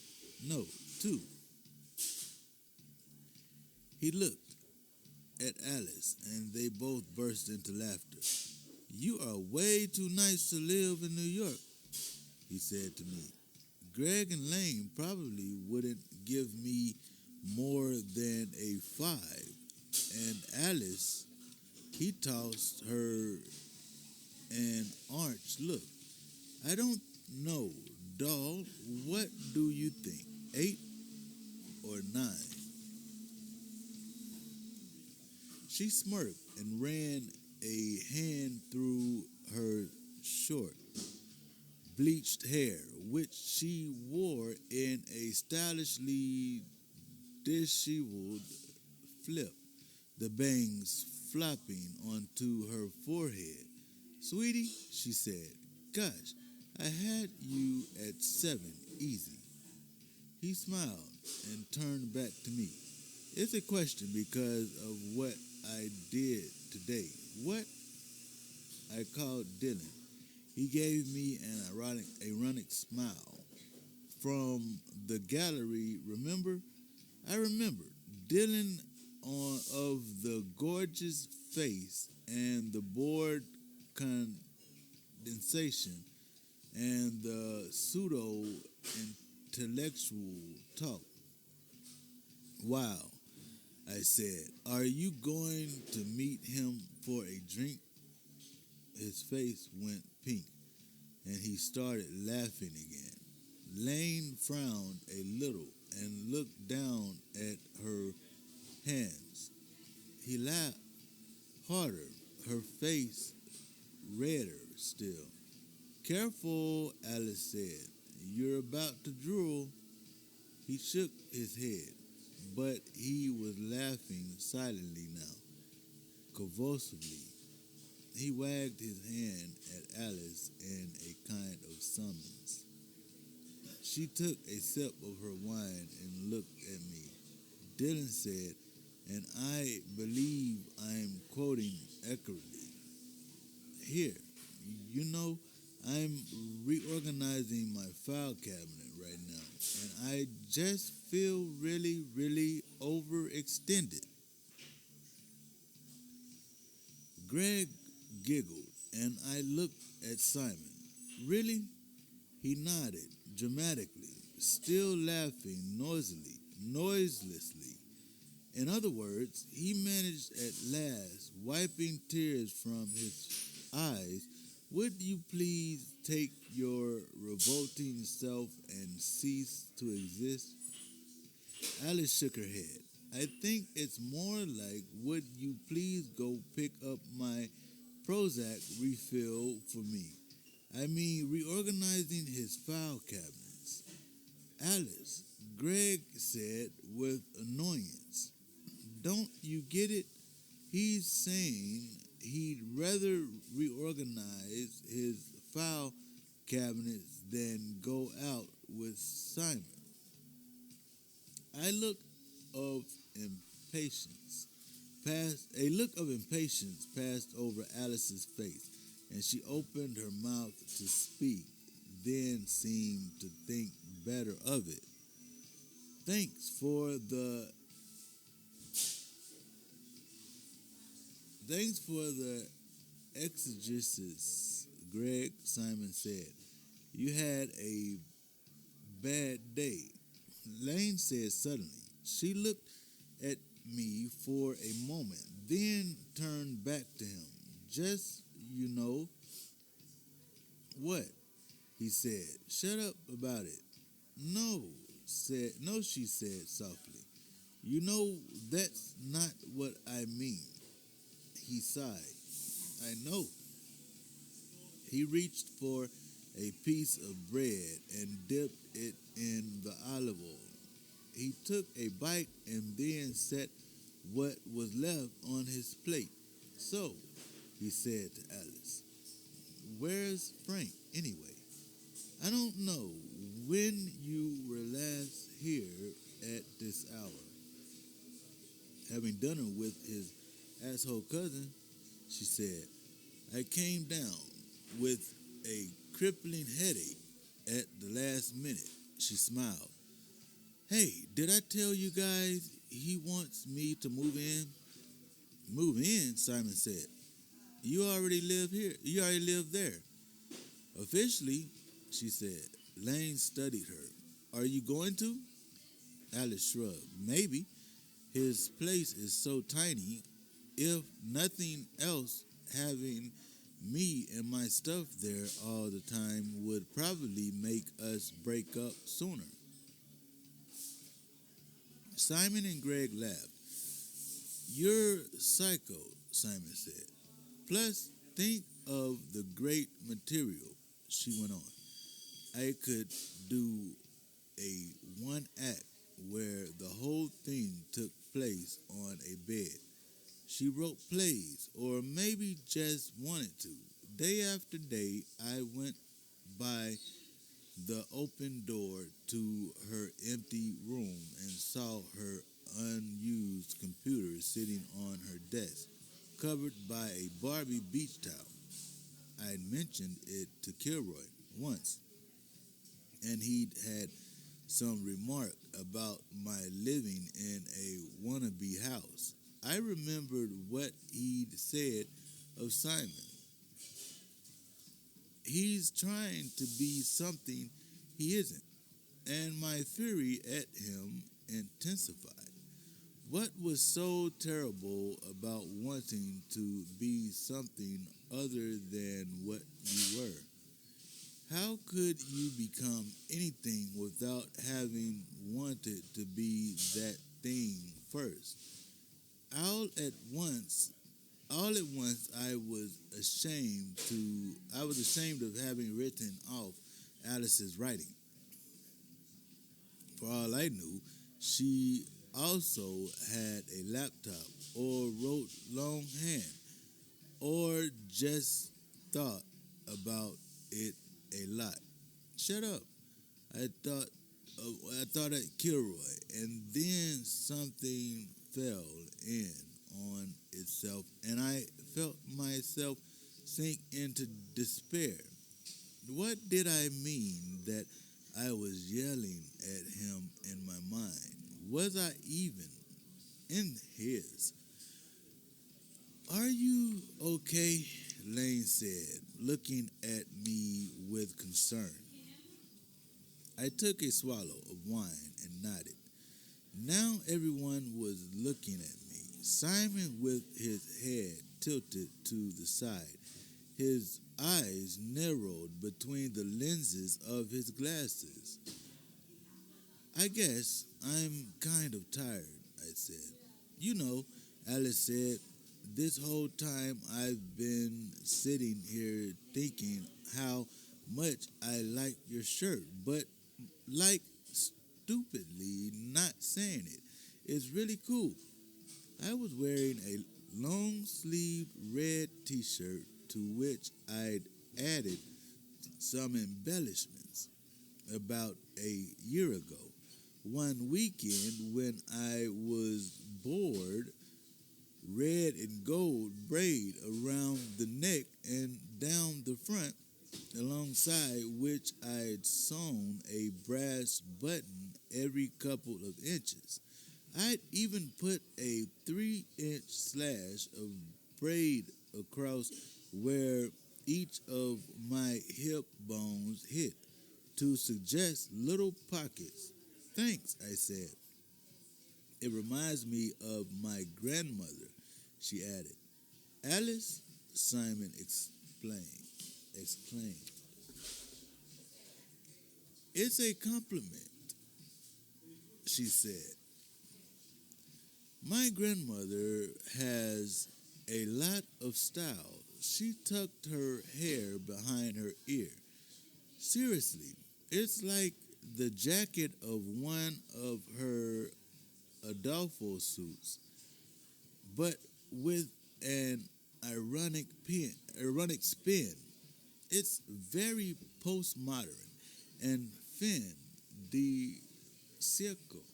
No, 2. He looked at Alice, and they both burst into laughter. You are way too nice to live in New York, he said to me. Greg and Lane probably wouldn't give me more than a 5. And Alice, he tossed her an arch look. I don't know, doll. What do you think? 8 or 9? She smirked and ran a hand through her short, bleached hair, which she wore in a stylishly disheveled flip, the bangs flopping onto her forehead. Sweetie, she said, gosh, I had you at 7, easy. He smiled and turned back to me. It's a question because of what I did today. What? I called Dylan. He gave me an ironic smile. From the gallery, remember? I remember. Dylan of the gorgeous face and the bored condensation and the pseudo-intellectual talk. Wow, I said. Are you going to meet him for a drink? His face went pink, and he started laughing again. Lane frowned a little and looked down at her hands. He laughed harder, her face redder still. Careful, Alice said. You're about to drool. He shook his head, but he was laughing silently now, convulsively. He wagged his hand at Alice in a kind of summons. She took a sip of her wine and looked at me. Dylan said, and I believe I'm quoting accurately. Here, you know, I'm reorganizing my file cabinet right now, and I just feel really, really overextended. Greg giggled, and I looked at Simon. Really? He nodded dramatically, still laughing noiselessly. In other words, he managed at last, wiping tears from his eyes. Would you please take your revolting self and cease to exist? Alice shook her head. I think it's more like, would you please go pick up my Prozac refill for me? I mean, reorganizing his file cabinets. Alice, Greg said with annoyance. Don't you get it? He's saying he'd rather reorganize his file cabinets than go out with Simon. A look of impatience passed over Alice's face, and she opened her mouth to speak, then seemed to think better of it. Thanks for the exegesis, Greg, Simon said. You had a bad day, Lane said suddenly. She looked at me for a moment, then turned back to him. Just, what? He said. Shut up about it. No, she said softly. You know, that's not what I mean. He sighed. I know. He reached for a piece of bread and dipped it in the olive oil. He took a bite and then set what was left on his plate. So, he said to Alice, where's Frank anyway? I don't know when you were last here at this hour. Having dinner with his asshole cousin, she said, I came down with a crippling headache at the last minute. She smiled. Hey, did I tell you guys he wants me to move in? Move in, Simon said. You already live here. You already live there. Officially, she said. Lane studied her. Are you going to? Alice shrugged. Maybe. His place is so tiny. If nothing else, having me and my stuff there all the time would probably make us break up sooner. Simon and Greg laughed. You're psycho, Simon said. Plus, think of the great material, she went on. I could do a one act where the whole thing took place on a bed. She wrote plays, or maybe just wanted to. Day after day, I went by the open door to her empty room and saw her unused computer sitting on her desk, covered by a Barbie beach towel. I'd mentioned it to Kilroy once, and he'd had some remark about my living in a wannabe house. I remembered what he'd said of Simon. He's trying to be something he isn't, and my fury at him intensified. What was so terrible about wanting to be something other than what you were? How could you become anything without having wanted to be that thing first? All at once, I was ashamed of having written off Alice's writing. For all I knew, she also had a laptop or wrote longhand or just thought about it a lot. Shut up. I thought at Kilroy, and then something fell in on itself, and I felt myself sink into despair. What did I mean that I was yelling at him in my mind? Was I even in his? Are you okay? Lane said, looking at me with concern. I took a swallow of wine and nodded. Now everyone was looking at me. Simon, with his head tilted to the side, his eyes narrowed between the lenses of his glasses. I guess I'm kind of tired, I said. You know, Alice said, this whole time I've been sitting here thinking how much I like your shirt, but like stupidly not saying it. It's really cool. I was wearing a long-sleeved red t-shirt to which I'd added some embellishments about a year ago. One weekend when I was bored, red and gold braid around the neck and down the front, alongside which I'd sewn a brass button every couple of inches. I'd even put a 3-inch slash of braid across where each of my hip bones hit to suggest little pockets. Thanks, I said. It reminds me of my grandmother, she added. Alice, Simon exclaimed. It's a compliment, she said. My grandmother has a lot of style. She tucked her hair behind her ear. Seriously, it's like the jacket of one of her Adolfo suits, but with an ironic spin. It's very postmodern and fin de siècle.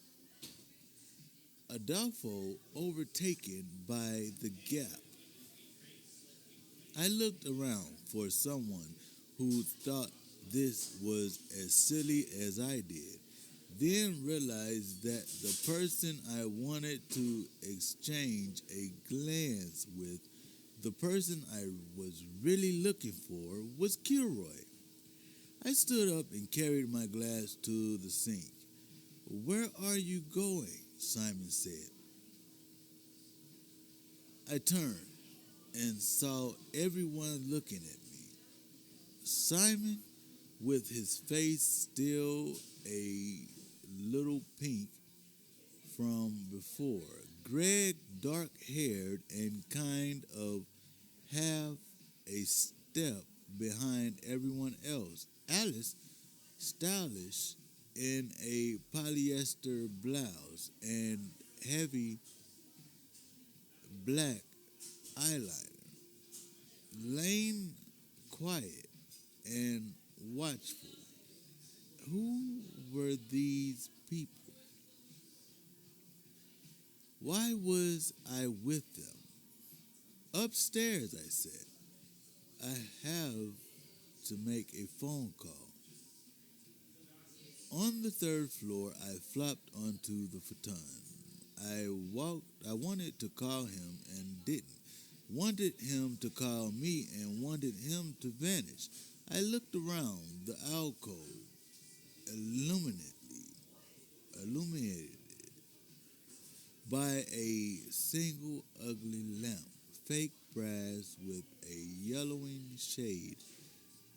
Adolfo overtaken by the Gap. I looked around for someone who thought this was as silly as I did. then realized that the person I wanted to exchange a glance with, the person I was really looking for, was Kilroy. I stood up and carried my glass to the sink. "Where are you going?" Simon said. I turned and saw everyone looking at me. Simon, with his face still a little pink from before. Greg, dark-haired and kind of half a step behind everyone else. Alice, stylish in a polyester blouse and heavy black eyeliner. Lane, quiet and watchful. Who were these people? Why was I with them? "Upstairs," I said. "I have to make a phone call." On the third floor, I flopped onto the futon. I wanted to call him and didn't. Wanted him to call me and wanted him to vanish. I looked around the alcove, illuminated by a single ugly lamp, fake brass with a yellowing shade.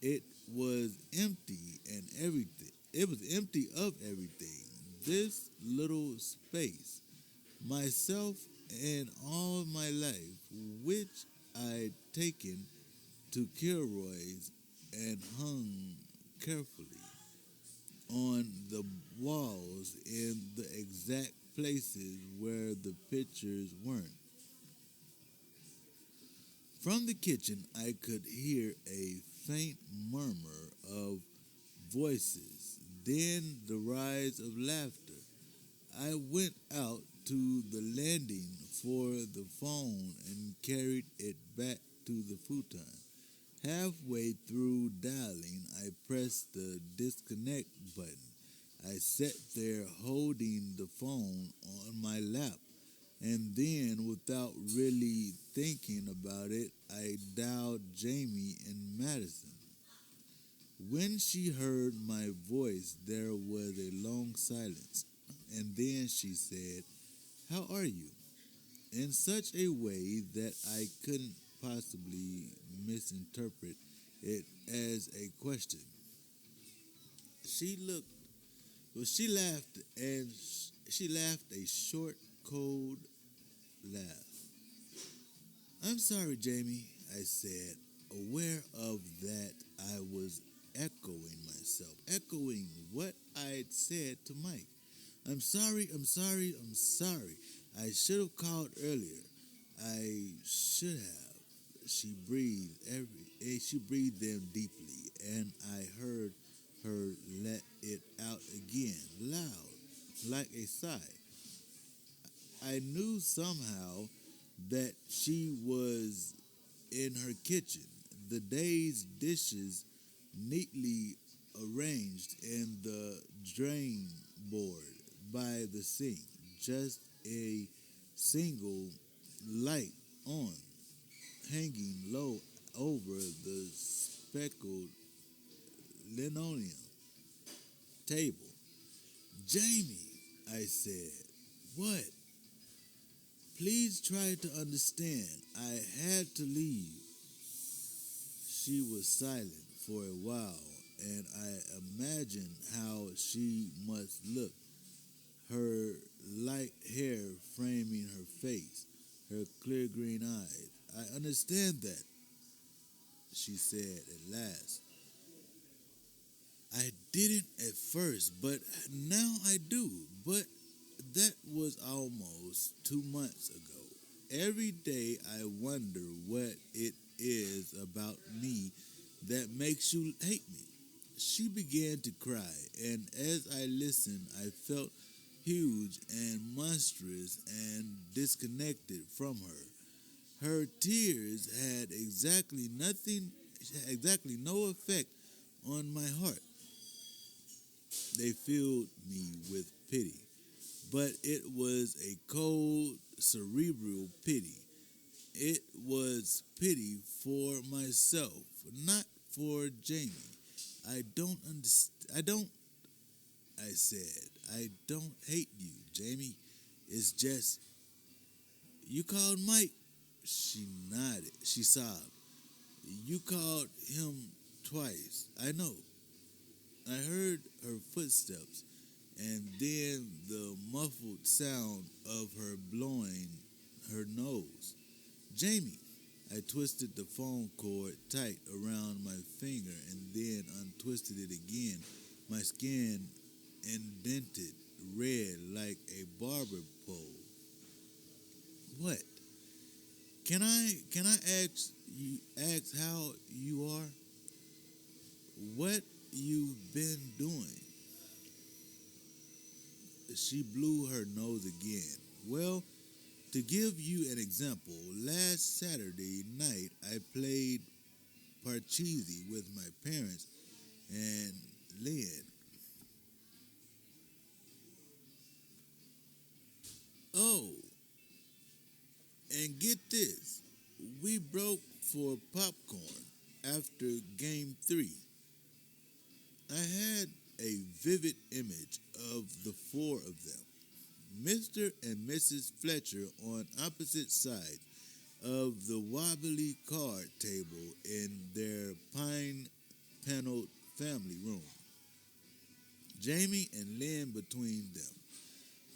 It was empty and everything. It was empty of everything. This little space, myself and all my life, which I'd taken to Kilroy's and hung carefully on the walls in the exact places where the pictures weren't. From the kitchen, I could hear a faint murmur of voices, then the rise of laughter. I went out to the landing for the phone and carried it back to the futon. Halfway through dialing, I pressed the disconnect button. I sat there holding the phone on my lap, and then, without really thinking about it, I dialed Jamie in Madison. When she heard my voice, there was a long silence, and then she said, "How are you?" in such a way that I couldn't possibly misinterpret it as a question. She laughed, and she laughed a short, cold laugh. "I'm sorry, Jamie," I said, aware of that I was echoing myself, echoing what I'd said to Mike. I'm sorry. I should have called earlier. I should have." She breathed in deeply, and I heard her let it out again, loud, like a sigh. I knew somehow that she was in her kitchen, the day's dishes neatly arranged in the drain board by the sink, just a single light on, hanging low over the speckled linoleum table. "Jamie," I said. "What?" "Please try to understand. I had to leave." She was silent for a while, and I imagined how she must look, her light hair framing her face, her clear green eyes. "I understand that," she said at last. "I didn't at first, but now I do. But that was almost 2 months ago. Every day I wonder what it is about me that makes you hate me." She began to cry, and as I listened, I felt huge and monstrous and disconnected from her. Her tears had exactly no effect on my heart. They filled me with pity, but it was a cold, cerebral pity. It was pity for myself, not for Jamie. I don't understand. I said, I don't hate you, Jamie. It's just, you called Mike? She nodded. She sobbed. You called him twice. I know. I heard her footsteps and then the muffled sound of her blowing her nose. Jamie. I twisted the phone cord tight around my finger and then untwisted it again. My skin indented red like a barber pole. What? Can I ask how you are? What you've been doing? She blew her nose again. Well, to give you an example, last Saturday night I played Parcheesi with my parents and Lynn. Oh, and get this, we broke for popcorn after game 3. I had a vivid image of the 4 of them, Mr. and Mrs. Fletcher on opposite sides of the wobbly card table in their pine-paneled family room. Jamie and Lynn between them.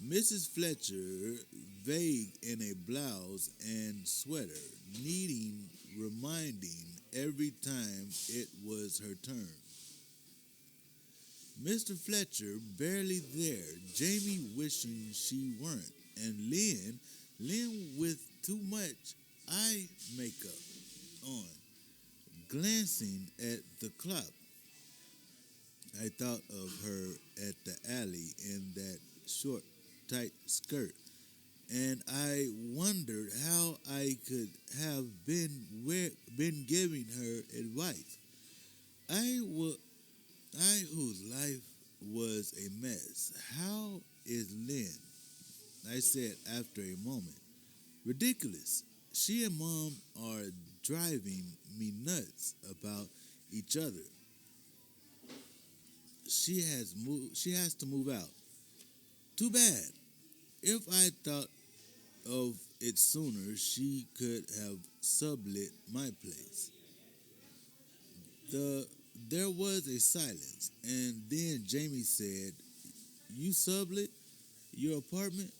Mrs. Fletcher, vague in a blouse and sweater, needing reminding every time it was her turn. Mr. Fletcher barely there, Jamie wishing she weren't, and Lynn with too much eye makeup on, glancing at the clock. I thought of her at the alley in that short, tight skirt, and I wondered how I could have been giving her advice. I whose life was a mess. How is Lynn? I said after a moment. Ridiculous. She and Mom are driving me nuts about each other. She has to move out. Too bad. If I thought of it sooner, she could have sublet my place. There was a silence, and then Jamie said, You sublet your apartment?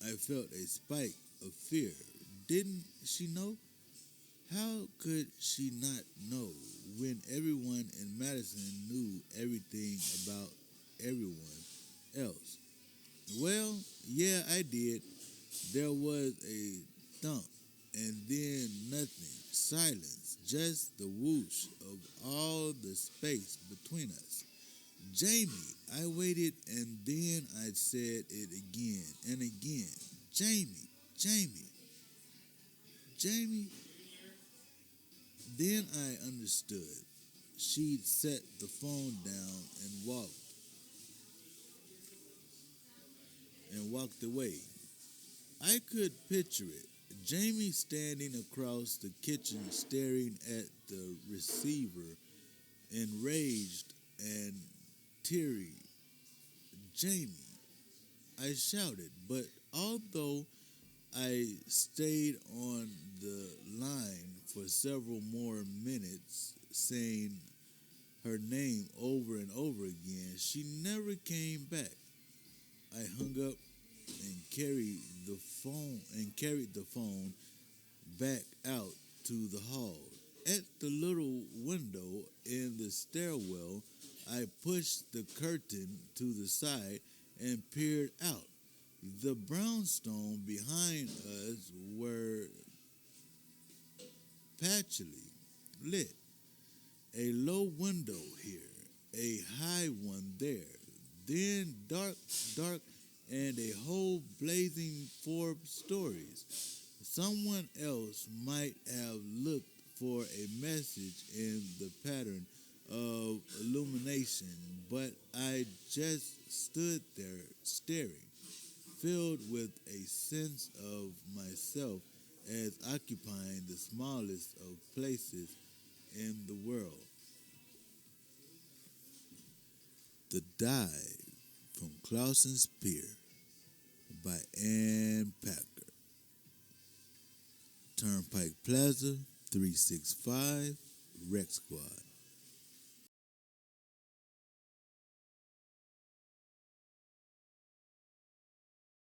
I felt a spike of fear. Didn't she know? How could she not know when everyone in Madison knew everything about everyone else? Well, yeah, I did. There was a thump, and then nothing. Silence, just the whoosh of all the space between us. Jamie, I waited, and then I said it again and again. Jamie, Jamie, Jamie. Then I understood. She'd set the phone down and walked away. I could picture it. Jamie standing across the kitchen staring at the receiver, enraged and teary. Jamie, I shouted, but although I stayed on the line for several more minutes saying her name over and over again, she never came back. I hung up and carried the phone back out to the hall. At the little window in the stairwell, I pushed the curtain to the side and peered out. The brownstone behind us were patchily lit. A low window here, a high one there, then dark, and a whole blazing 4 stories. Someone else might have looked for a message in the pattern of illumination, but I just stood there staring, filled with a sense of myself as occupying the smallest of places in the world. The Dive from Clausen's Pier by Ann Packer. Turnpike Plaza, 365, Rec Squad.